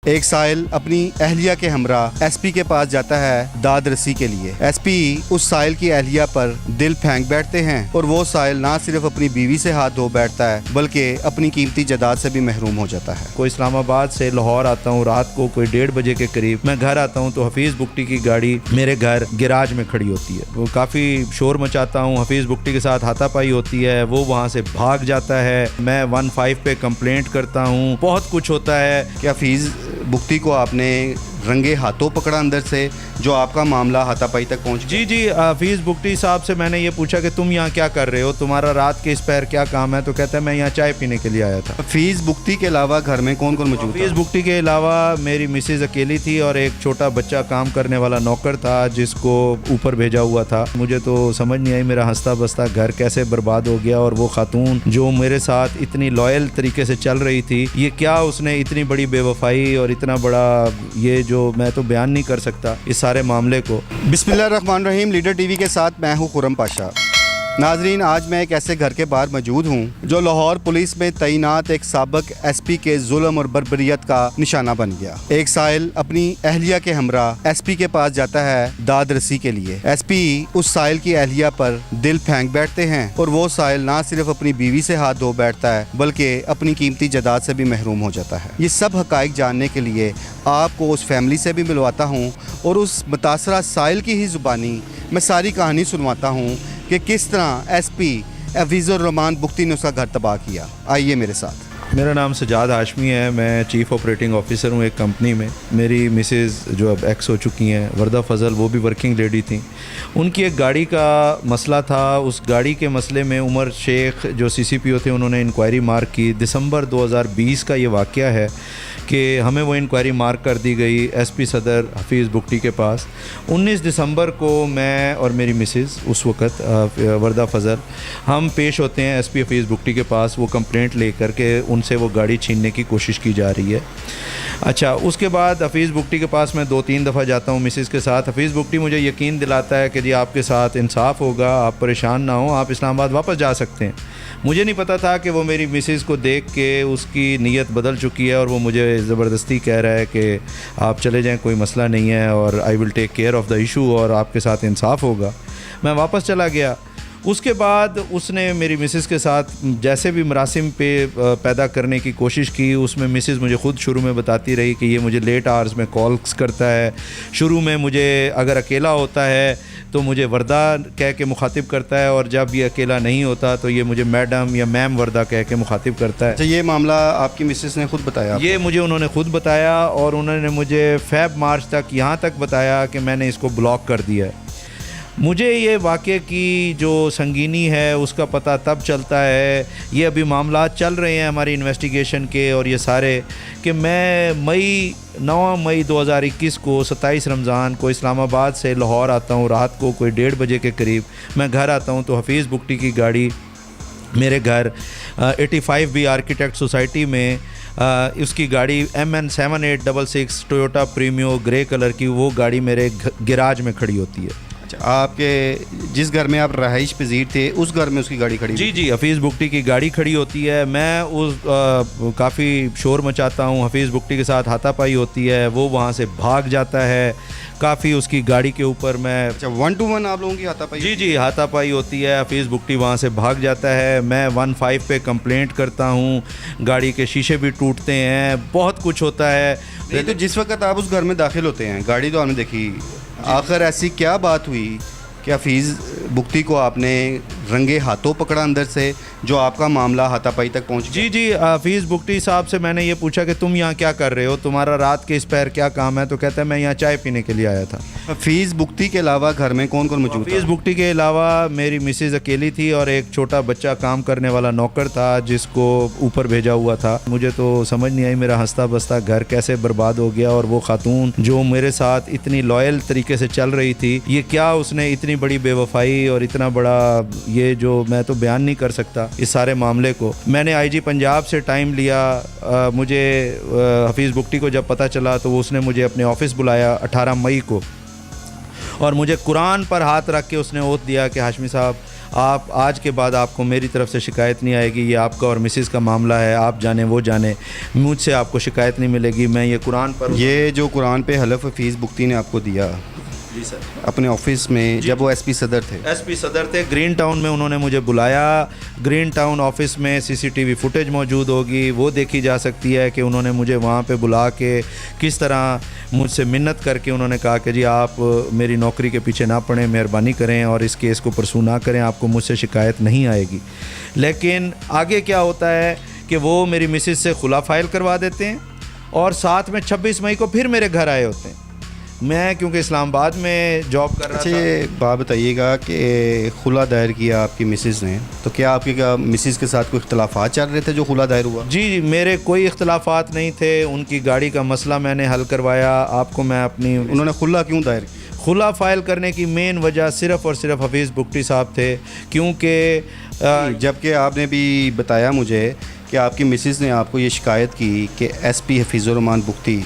ایک سائل اپنی اہلیہ کے ہمراہ ایس پی کے پاس جاتا ہے داد رسی کے لیے۔ ایس پی اس سائل کی اہلیہ پر دل پھینک بیٹھتے ہیں اور وہ سائل نہ صرف اپنی بیوی سے ہاتھ دھو بیٹھتا ہے بلکہ اپنی قیمتی جائیداد سے بھی محروم ہو جاتا ہے۔ کوئی اسلام آباد سے لاہور آتا ہوں، رات کو کوئی 1:30 بجے کے قریب میں گھر آتا ہوں تو حفیظ بگٹی کی گاڑی میرے گھر گراج میں کھڑی ہوتی ہے۔ وہ کافی شور مچاتا ہوں، حفیظ بگٹی کے ساتھ ہاتھا پائی ہوتی ہے، وہ وہاں سے بھاگ جاتا ہے، میں 15 پہ کمپلینٹ کرتا ہوں، بہت کچھ ہوتا ہے۔ کہ حفیظ بگٹی کو آپ نے رنگے ہاتھوں پکڑا اندر سے جو آپ کا معاملہ ہاتھا پائی تک پہنچ گیا؟ جی حفیظ بگٹی صاحب سے میں نے یہ پوچھا کہ تم یہاں کیا کر رہے ہو، تمہارا رات کے اس پیر کیا کام ہے؟ تو کہتا ہے میں یہاں چائے پینے کے لیے آیا تھا۔ حفیظ بگٹی کے علاوہ گھر میں کون کون موجود تھا؟ حفیظ بگٹی کے علاوہ میری مسز اکیلی تھی اور ایک چھوٹا بچہ کام کرنے والا نوکر تھا جس کو اوپر بھیجا ہوا تھا۔ مجھے تو سمجھ نہیں آئی میرا ہنستا بستا گھر کیسے برباد ہو گیا، اور وہ خاتون جو میرے ساتھ اتنی لائل طریقے سے چل رہی تھی، یہ کیا اس نے اتنی بڑی بے وفائی اور اتنا بڑا یہ جو میں تو بیان نہیں کر سکتا اس سارے معاملے کو۔ بسم اللہ الرحمن الرحیم، لیڈر ٹی وی کے ساتھ میں ہوں خرم پاشا۔ ناظرین، آج میں ایک ایسے گھر کے باہر موجود ہوں جو لاہور پولیس میں تعینات ایک سابق ایس پی کے ظلم اور بربریت کا نشانہ بن گیا۔ ایک سائل اپنی اہلیہ کے ہمراہ ایس پی کے پاس جاتا ہے داد رسی کے لیے۔ ایس پی اس سائل کی اہلیہ پر دل پھینک بیٹھتے ہیں اور وہ سائل نہ صرف اپنی بیوی سے ہاتھ دھو بیٹھتا ہے بلکہ اپنی قیمتی جائیداد سے بھی محروم ہو جاتا ہے۔ یہ سب حقائق جاننے کے لیے آپ کو اس فیملی سے بھی ملواتا ہوں اور اس متاثرہ سائل کی ہی زبانی میں ساری کہانی سنواتا ہوں کہ کس طرح ایس پی حفیظ الرحمان بگٹی نے اس کا گھر تباہ کیا۔ آئیے میرے ساتھ۔ میرا نام سجاد ہاشمی ہے، میں چیف آپریٹنگ آفیسر ہوں ایک کمپنی میں۔ میری مسز جو اب ایکس ہو چکی ہیں، وردہ فضل، وہ بھی ورکنگ لیڈی تھیں۔ ان کی ایک گاڑی کا مسئلہ تھا، اس گاڑی کے مسئلے میں عمر شیخ جو سی سی پی او تھے انہوں نے انکوائری مارک کی۔ دسمبر 2020 کا یہ واقعہ ہے کہ ہمیں وہ انکوائری مارک کر دی گئی ایس پی صدر حفیظ بگٹی کے پاس۔ 19 دسمبر کو میں اور میری مسز اس وقت وردہ فضل ہم پیش ہوتے ہیں ایس پی حفیظ بگٹی کے پاس، وہ کمپلینٹ لے کر کے ان سے وہ گاڑی چھیننے کی کوشش کی جا رہی ہے۔ اچھا، اس کے بعد حفیظ بگٹی کے پاس میں 2-3 دفعہ جاتا ہوں مسز کے ساتھ۔ حفیظ بگٹی مجھے یقین دلاتا ہے کہ جی آپ کے ساتھ انصاف ہوگا، آپ پریشان نہ ہوں، آپ اسلام آباد واپس جا سکتے ہیں۔ مجھے نہیں پتہ تھا کہ وہ میری مسز کو دیکھ کے اس کی نیت بدل چکی ہے اور وہ مجھے زبردستی کہہ رہا ہے کہ آپ چلے جائیں، کوئی مسئلہ نہیں ہے، اور I will take care of the issue, اور آپ کے ساتھ انصاف ہوگا۔ میں واپس چلا گیا۔ اس کے بعد اس نے میری مسز کے ساتھ جیسے بھی مراسم پیدا کرنے کی کوشش کی، اس میں مسز مجھے خود شروع میں بتاتی رہی کہ یہ مجھے لیٹ آورز میں کالز کرتا ہے۔ شروع میں مجھے اگر اکیلا ہوتا ہے تو مجھے وردہ کہہ کے مخاطب کرتا ہے، اور جب یہ اکیلا نہیں ہوتا تو یہ مجھے میڈم یا میم وردہ کہہ کے مخاطب کرتا ہے۔ اچھا، یہ معاملہ آپ کی مسز نے خود بتایا؟ یہ مجھے انہوں نے خود بتایا، اور انہوں نے مجھے فیب مارچ تک یہاں تک بتایا کہ میں نے اس کو بلاک کر دیا ہے۔ مجھے یہ واقعے کی جو سنگینی ہے اس کا پتہ تب چلتا ہے، یہ ابھی معاملات چل رہے ہیں ہماری انویسٹیگیشن کے اور یہ سارے، کہ میں 9 مئی 2021 کو 27 رمضان کو اسلام آباد سے لاہور آتا ہوں، رات کو کوئی 1:30 بجے کے قریب میں گھر آتا ہوں تو حفیظ بگٹی کی گاڑی میرے گھر 85 بی آرکیٹیکٹ سوسائٹی میں اس کی گاڑی MN 7866 ٹویوٹا پریمیو گرے کلر کی، وہ گاڑی میرے گراج میں کھڑی ہوتی ہے۔ اچھا، آپ کے جس گھر میں آپ رہائش پذیر تھے اس گھر میں اس کی گاڑی کھڑی؟ جی حفیظ بگٹی کی گاڑی کھڑی ہوتی ہے، میں اس کافی شور مچاتا ہوں، حفیظ بگٹی کے ساتھ ہاتھا پائی ہوتی ہے، وہ وہاں سے بھاگ جاتا ہے، کافی اس کی گاڑی کے اوپر میں 1 to 1 آپ لوگوں کی ہاتھا پائی؟ جی ہاتھا پائی ہوتی ہے۔ حفیظ بگٹی وہاں سے بھاگ جاتا ہے، میں 15 پہ کمپلینٹ کرتا ہوں، گاڑی کے شیشے بھی ٹوٹتے ہیں، بہت کچھ ہوتا ہے۔ تو جس وقت آپ اس گھر میں داخل ہوتے ہیں، گاڑی تو آپ نے دیکھی، آخر ایسی کیا بات ہوئی کہ حفیظ بگٹی کو آپ نے رنگے ہاتھوں پکڑا اندر سے جو آپ کا معاملہ ہاتھا پائی تک پہنچ گیا؟ جی حفیظ بگٹی صاحب سے میں نے یہ پوچھا کہ تم یہاں کیا کر رہے ہو، تمہارا رات کے اس پیر کیا کام ہے؟ تو کہتا ہے میں یہاں چائے پینے کے لیے آیا تھا۔ حفیظ بگٹی کے علاوہ گھر میں کون کون موجود تھا؟ حفیظ بگٹی کے علاوہ میری مسز اکیلی تھی اور ایک چھوٹا بچہ کام کرنے والا نوکر تھا جس کو اوپر بھیجا ہوا تھا۔ مجھے تو سمجھ نہیں آئی میرا ہنستا بستا گھر کیسے برباد ہو گیا، اور وہ خاتون جو میرے ساتھ اتنی لائل طریقے سے چل رہی تھی، یہ کیا اس نے اتنی بڑی بے وفائی اور اتنا بڑا یہ جو میں تو بیان نہیں کر سکتا اس سارے معاملے کو۔ میں نے آئی جی پنجاب سے ٹائم لیا، مجھے حفیظ بگٹی کو جب پتہ چلا تو اس نے مجھے اپنے آفس بلایا 18 مئی کو، اور مجھے قرآن پر ہاتھ رکھ کے اس نے اوتھ دیا کہ ہاشمی صاحب آپ آج کے بعد آپ کو میری طرف سے شکایت نہیں آئے گی، یہ آپ کا اور مسز کا معاملہ ہے، آپ جانیں وہ جانیں، مجھ سے آپ کو شکایت نہیں ملے گی، میں یہ قرآن پر یہ جو قرآن پہ حلف حفیظ بگٹی نے آپ کو دیا جی سر اپنے آفس میں جب وہ ایس پی صدر تھے، ایس پی صدر تھے، گرین ٹاؤن میں انہوں نے مجھے بلایا، گرین ٹاؤن آفس میں سی سی ٹی وی فوٹیج موجود ہوگی، وہ دیکھی جا سکتی ہے کہ انہوں نے مجھے وہاں پہ بلا کے کس طرح مجھ سے منت کر کے انہوں نے کہا کہ جی آپ میری نوکری کے پیچھے نہ پڑیں، مہربانی کریں اور اس کیس کو پرسو نہ کریں، آپ کو مجھ سے شکایت نہیں آئے گی۔ لیکن آگے کیا ہوتا ہے کہ وہ میری مسز سے خلا فائل کروا دیتے ہیں اور ساتھ میں 26 مئی کو پھر میرے گھر آئے ہوتے ہیں۔ میں کیونکہ اسلام آباد میں جاب کر رہا اچھا تھا۔ یہ بات بتائیے گا کہ خلا دائر کیا آپ کی مسز نے، تو کیا آپ کی مسز کے ساتھ کوئی اختلافات چل رہے تھے جو خلا دائر ہوا؟ جی میرے کوئی اختلافات نہیں تھے، ان کی گاڑی کا مسئلہ میں نے حل کروایا۔ آپ کو میں اپنی انہوں نے خلا کیوں دائر کیا؟ خلا فائل کرنے کی مین وجہ صرف اور صرف حفیظ بگٹی صاحب تھے، کیونکہ جبکہ آپ نے بھی بتایا مجھے کہ آپ کی مسز نے آپ کو یہ شکایت کی کہ ایس پی حفیظ الرحمان بگٹی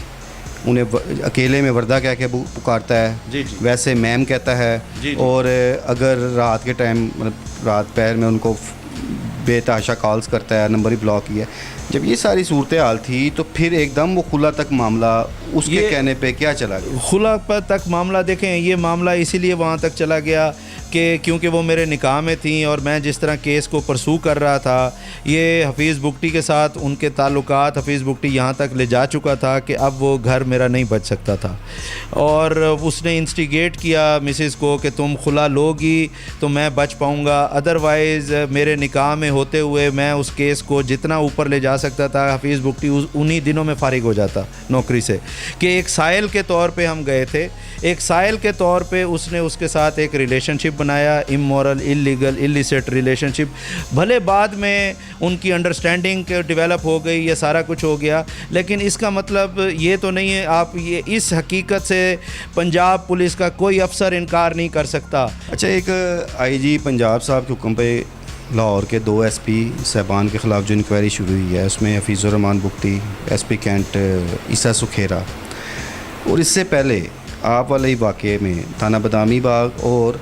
انہیں اکیلے میں وردہ کہہ کے پکارتا ہے، جی جی ویسے میم کہتا ہے، جی اور اگر رات کے ٹائم مطلب رات پہر میں ان کو بے تحاشا کالز کرتا ہے، نمبر ہی بلاک کیا ہے۔ جب یہ ساری صورتحال تھی تو پھر ایک دم وہ خلا تک معاملہ اس کے کہنے پہ کیا چلا گیا؟ خلا پر تک معاملہ دیکھیں، یہ معاملہ اسی لیے وہاں تک چلا گیا کہ کیونکہ وہ میرے نکاح میں تھیں اور میں جس طرح کیس کو پرسو کر رہا تھا، یہ حفیظ بگٹی کے ساتھ ان کے تعلقات حفیظ بگٹی یہاں تک لے جا چکا تھا کہ اب وہ گھر میرا نہیں بچ سکتا تھا، اور اس نے انسٹیگیٹ کیا مسز کو کہ تم خلا لوگی تو میں بچ پاؤں گا، ادروائز میرے نکاح میں ہوتے ہوئے میں اس کیس کو جتنا اوپر لے جا سکتا تھا، حفیظ بگٹی انہی دنوں میں فارغ ہو جاتا نوکری سے۔ کہ ایک سائل کے طور پہ ہم گئے تھے، ایک سائل کے طور پہ اس نے اس کے ساتھ ایک ریلیشن شپ بنایا، امورل، اللیگل، اللیسٹ ریلیشن شپ، بھلے بعد میں ان کی انڈرسٹینڈنگ ڈیولپ ہو گئی، یہ سارا کچھ ہو گیا، لیکن اس کا مطلب یہ تو نہیں ہے، آپ یہ اس حقیقت سے پنجاب پولیس کا کوئی افسر انکار نہیں کر سکتا۔ اچھا ایک آئی جی پنجاب صاحب کے حکم پہ لاہور کے 2 ایس پی صاحبان کے خلاف جو انکوائری شروع ہوئی ہے، اس میں حفیظ الرحمان بگٹی، ایس پی کینٹ عیسیٰ سکھیرا، اور اس سے پہلے آپ والے واقعے میں تھانہ بادامی باغ اور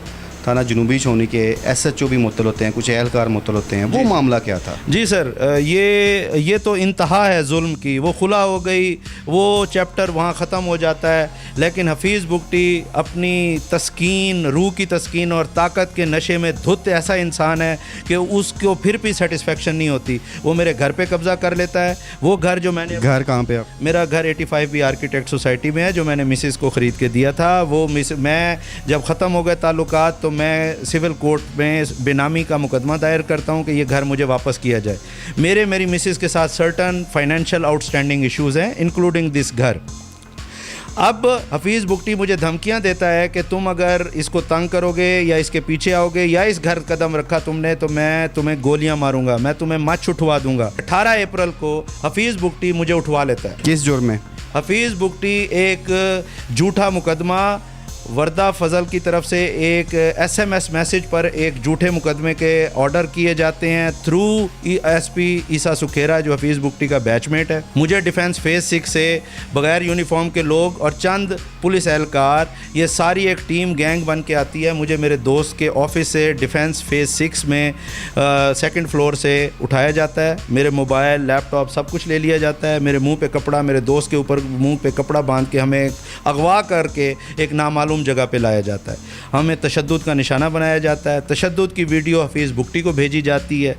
تھانہ جنوبی چھونی کے ایس ایچ او بھی معطل ہوتے ہیں، کچھ اہلکار معطل ہوتے ہیں، وہ معاملہ کیا تھا؟ جی سر، یہ تو انتہا ہے ظلم کی، وہ خلا ہو گئی، وہ چیپٹر وہاں ختم ہو جاتا ہے، لیکن حفیظ بگٹی اپنی تسکین، روح کی تسکین اور طاقت کے نشے میں دھت ایسا انسان ہے کہ اس کو پھر بھی سیٹسفیکشن نہیں ہوتی، وہ میرے گھر پہ قبضہ کر لیتا ہے۔ وہ گھر جو میں نے، گھر کہاں پہ آپ؟ میرا گھر 85 بی آرکیٹیکٹ سوسائٹی میں ہے، جو میں نے مسز کو خرید کے دیا تھا۔ وہ میں جب ختم ہو گئے تعلقات تو میں سول کورٹ میں بے نامی کا مقدمہ دائر کرتا ہوں کہ یہ گھر مجھے واپس کیا جائے۔ میری مسز کے ساتھ certain financial out standing issues ہیں، انکلوڈنگ دس گھر۔ اب حفیظ بگٹی مجھے دھمکیاں دیتا ہے کہ تم اگر اس کو تنگ کرو گے یا اس کے پیچھے آؤ گے یا اس گھر قدم رکھا تم نے تو میں تمہیں گولیاں ماروں گا، میں تمہیں مچھ اٹھوا دوں گا۔ 18 اپریل کو حفیظ بگٹی مجھے اٹھوا لیتا ہے۔ کس جرم میں؟ حفیظ بگٹی ایک جھوٹا مقدمہ وردہ فضل کی طرف سے ایک ایس ایم ایس میسج پر ایک جھوٹے مقدمے کے آرڈر کیے جاتے ہیں تھرو ایس پی عیسیٰ سکھیرا جو حفیظ بگٹی کا بیچ میٹ ہے۔ مجھے ڈیفنس فیز 6 سے بغیر یونیفارم کے لوگ اور چند پولیس اہلکار، یہ ساری ایک ٹیم گینگ بن کے آتی ہے، مجھے میرے دوست کے آفس سے ڈیفنس فیز 6 میں 2nd فلور سے اٹھایا جاتا ہے، میرے موبائل، لیپ ٹاپ سب کچھ لے لیا جاتا ہے، میرے منہ پہ کپڑا، میرے دوست کے اوپر منہ پہ کپڑا باندھ کے ہمیں اغوا کر کے ایک نامعلوم جگہ پہ لایا جاتا ہے، ہمیں تشدد کا نشانہ بنایا جاتا ہے، تشدد کی ویڈیو حفیظ بگٹی کو بھیجی جاتی ہے،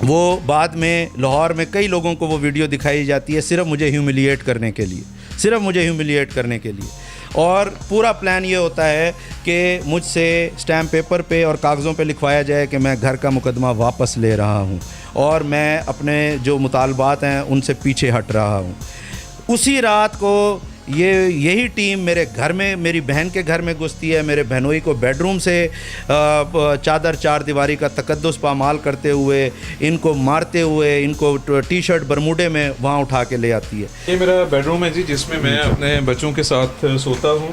وہ بعد میں لاہور میں کئی لوگوں کو وہ ویڈیو دکھائی جاتی ہے صرف مجھے ہیوملیٹ کرنے کے لیے، اور پورا پلان یہ ہوتا ہے کہ مجھ سے اسٹیمپ پیپر پہ اور کاغذوں پہ لکھوایا جائے کہ میں گھر کا مقدمہ واپس لے رہا ہوں اور میں اپنے جو مطالبات ہیں ان سے پیچھے ہٹ رہا ہوں۔ اسی رات کو یہی ٹیم میرے گھر میں، میری بہن کے گھر میں گھستی ہے، میرے بہنوئی کو بیڈ روم سے چادر 4 دیواری کا تقدس پامال کرتے ہوئے، ان کو مارتے ہوئے، ان کو ٹی شرٹ برموڈے میں وہاں اٹھا کے لے آتی ہے۔ یہ میرا بیڈ روم ہے جی، جس میں میں اپنے بچوں کے ساتھ سوتا ہوں۔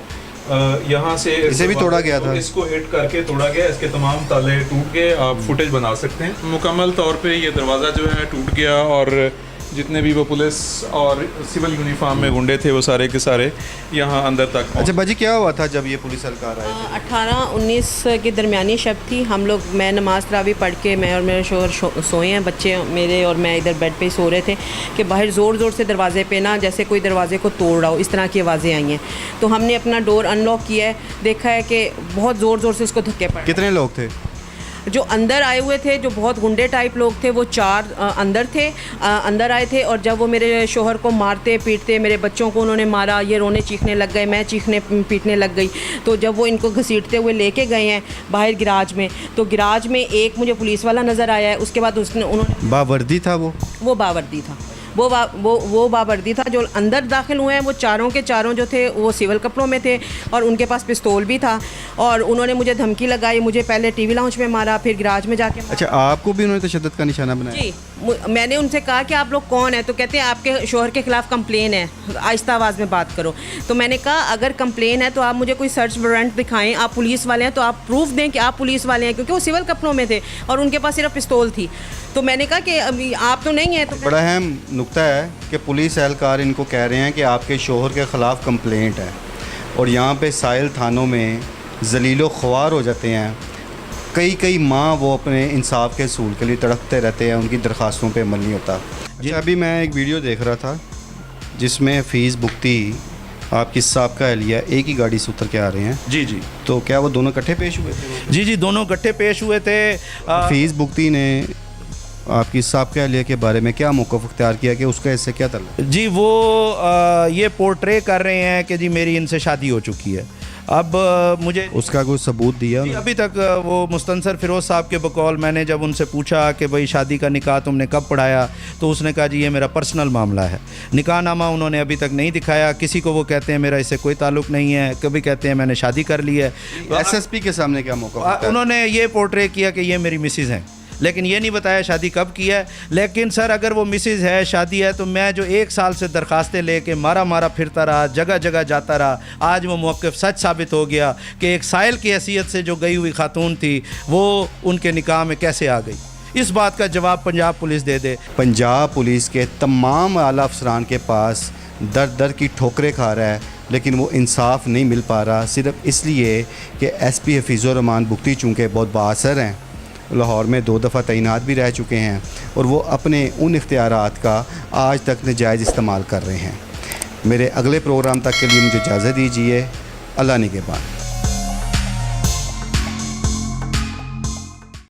یہاں سے اسے بھی توڑا گیا تھا، اس کو ہٹ کر کے توڑا گیا، اس کے تمام تالے ٹوٹ گئے، آپ فوٹیج بنا سکتے ہیں۔ مکمل طور پہ یہ دروازہ جو ہے ٹوٹ گیا اور جتنے بھی وہ پولیس اور سول یونیفارم میں گنڈے تھے وہ سارے کے سارے یہاں اندر تک اچھا باجی کیا ہوا تھا جب یہ پولیس اہلکار آئے تھے؟ 18-19 کی درمیانی شب تھی. ہم لوگ میں نماز تراویح پڑھ کے میں اور میرے شوہر سوئے ہیں, بچے میرے اور میں ادھر بیڈ پہ ہی سو رہے تھے کہ باہر زور زور سے دروازے پہ نا جیسے کوئی دروازے کو توڑ رہا ہو اس طرح کی آوازیں آئی ہیں. تو ہم نے اپنا ڈور ان لاک کیا ہے, دیکھا ہے کہ بہت زور زور سے اس کو دھکے پڑے. کتنے لوگ تھے؟ جو اندر آئے ہوئے تھے جو بہت گنڈے ٹائپ لوگ تھے وہ 4 اندر تھے, اندر آئے تھے. اور جب وہ میرے شوہر کو مارتے پیٹتے, میرے بچوں کو انہوں نے مارا, یہ رونے چیخنے لگ گئے, میں چیخنے پیٹنے لگ گئی. تو جب وہ ان کو گھسیٹتے ہوئے لے کے گئے ہیں باہر گراج میں, تو گراج میں ایک مجھے پولیس والا نظر آیا ہے. اس کے بعد انہوں نے باوردی تھا وہ باوردی تھا, وہ باوردی تھا. جو اندر داخل ہوئے ہیں وہ چاروں کے چاروں جو تھے وہ سول کپڑوں میں تھے اور ان کے پاس پستول بھی تھا. اور انہوں نے مجھے دھمکی لگائی, مجھے پہلے ٹی وی لاؤنج میں مارا, پھر گراج میں جا کے مارا. اچھا آپ کو بھی انہوں نے تشدد کا نشانہ بنایا؟ جی, میں نے ان سے کہا کہ آپ لوگ کون ہیں, تو کہتے ہیں آپ کے شوہر کے خلاف کمپلین ہے, آہستہ آواز میں بات کرو. تو میں نے کہا اگر کمپلین ہے تو آپ مجھے کوئی سرچ وارنٹ دکھائیں, آپ پولیس والے ہیں تو آپ پروف دیں کہ آپ پولیس والے ہیں, کیونکہ وہ سول کپڑوں میں تھے اور ان کے پاس صرف پستول تھی. تو میں نے کہا کہ ابھی آپ تو نہیں ہیں. تو بڑا اہم نقطہ ہے کہ پولیس اہلکار ان کو کہہ رہے ہیں کہ آپ کے شوہر کے خلاف کمپلینٹ ہے, اور یہاں پہ سائل تھانوں میں ذلیل و خوار ہو جاتے ہیں. کئی ماہ وہ اپنے انصاف کے اصول کے لیے تڑپتے رہتے ہیں, ان کی درخواستوں پہ عمل نہیں ہوتا. اچھا ابھی میں ایک ویڈیو دیکھ رہا تھا جس میں حفیظ بگٹی آپ کی سابقہ اہلیہ ایک ہی گاڑی سے اتر کے آ رہے ہیں. جی جی تو کیا وہ دونوں اکٹھے پیش ہوئے تھے؟ جی جی دونوں اکٹھے پیش ہوئے تھے. حفیظ بگٹی نے آپ کی سابقہ اہلیہ کے بارے میں کیا موقف اختیار کیا کہ اس کا اس سے کیا تعلق؟ جی وہ یہ پورٹرے کر رہے ہیں کہ جی میری ان سے شادی ہو چکی ہے. اب مجھے اس کا کوئی ثبوت دیا؟ جی ابھی تک وہ مستنصر فیروز صاحب کے بقول میں نے جب ان سے پوچھا کہ بھئی شادی کا نکاح تم نے کب پڑھایا, تو اس نے کہا جی یہ میرا پرسنل معاملہ ہے. نکاح نامہ انہوں نے ابھی تک نہیں دکھایا. کسی کو وہ کہتے ہیں میرا اس سے کوئی تعلق نہیں ہے, کبھی کہتے ہیں میں نے شادی کر لی ہے. ایس ایس پی کے سامنے کیا موقف؟ انہوں نے یہ پورٹرے کیا کہ یہ میری مسز ہیں, لیکن یہ نہیں بتایا شادی کب کی ہے. لیکن سر اگر وہ مسز ہے, شادی ہے, تو میں جو 1 سال سے درخواستیں لے کے مارا پھرتا رہا, جگہ جگہ جاتا رہا, آج وہ موقف سچ ثابت ہو گیا کہ ایک سائل کی حیثیت سے جو گئی ہوئی خاتون تھی وہ ان کے نکاح میں کیسے آ گئی. اس بات کا جواب پنجاب پولیس دے دے. پنجاب پولیس کے تمام اعلیٰ افسران کے پاس در کی ٹھوکریں کھا رہا ہے, لیکن وہ انصاف نہیں مل پا رہا, صرف اس لیے کہ ایس پی حفیظ الرحمان بگٹی چونکہ بہت بااثر ہیں, لاہور میں 2 دفعہ تعینات بھی رہ چکے ہیں, اور وہ اپنے ان اختیارات کا آج تک ناجائز استعمال کر رہے ہیں. میرے اگلے پروگرام تک کے لیے مجھے اجازت دیجیے. اللہ نگہبان.